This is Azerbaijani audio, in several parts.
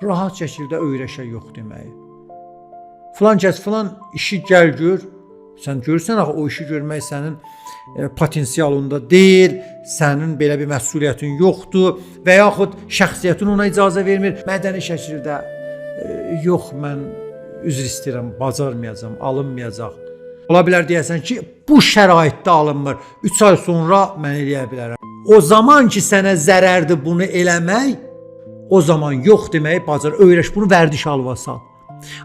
rahat şəkildə öyrəşə yox deməyi. Filan kəs filan işi gəl gör. Sən görürsən axı o işi görmək sənin potensialında deyil, sənin belə bir məsuliyyətin yoxdur və yaxud şəxsiyyətin ona icazə vermir. Mədəni şəkildə yox mən üzr istəyirəm, bacarmayacağam, alınmayacaq. Ola bilər deyəsən ki, bu şəraitdə alınmır. 3 ay sonra mən eləyə bilərəm. O zaman ki sənə zərərdir bunu eləmək, o zaman yox deməyi bacar, öyrəş, bunu vərdiş halına sal.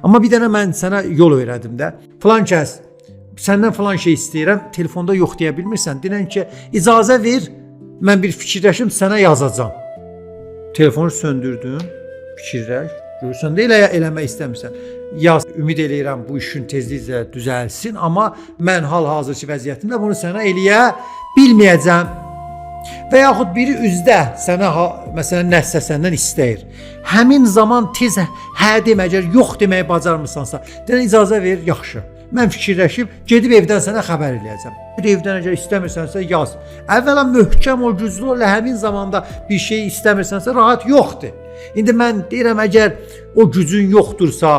Amma bir dənə mən sənə yol öyrədim də. Filan kəs səndən filan şey istəyirəm, telefonda yox deyə bilmirsən. Denən ki, icazə ver, mən bir fikirləşim, sənə yazacağam. Telefonu söndürdün, fikirləş, görürsən də eləmək istəmirsən. Yaz, ümid eləyirəm bu işin tezliklə düzəlsin, amma mən hal-hazırki vəziyyətimdə bunu sənə eləyə bilməyəcəm. Və yaxud biri üzdə sənə məsələn nəsə səndən istəyir. Həmin zaman tez hə demə, əgər yox deməyi bacarmırsansa, denən icazə ver, yaxşı. Mən fikirləşib, gedib evdən sənə xəbər eləyəcəm. Bir evdən əgər istəmirsənsə yaz. Əvvəla möhkəm ol, güclü ol, həmin zamanda bir şey istəmirsənsə rahat yoxdur. İndi mən deyirəm, əgər o gücün yoxdursa,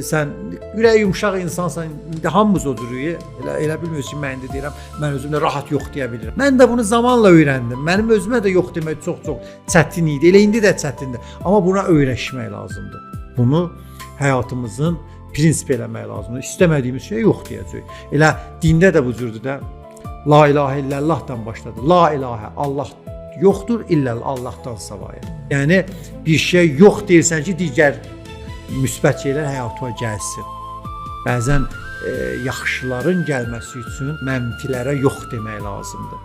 sən ürək yumşaq insansan, indi hamımız o duruyor. Elə bilmiyorsun ki, mən indi deyirəm, mən özümdə rahat yox deyə bilirəm. Mən də bunu zamanla öyrəndim. Mənim özümə də yox demək çox çətin idi. Elə indi də çətindir. Amma buna öyrəşmək lazımdır. Bunu həyatımızın prinsip eləmək lazımdır. İstəmədiyimiz şey yox deyəcək. Elə dində də bu cürdür də. La ilahə illallahdan başladı. La ilahə, Allah yoxdur, illəl Allahdan savayı. Yəni bir şey yox deyirsən ki, digər müsbət şeylər həyatına gəlsin. Bəzən yaxşıların gəlməsi üçün mənfilərə yox demək lazımdır.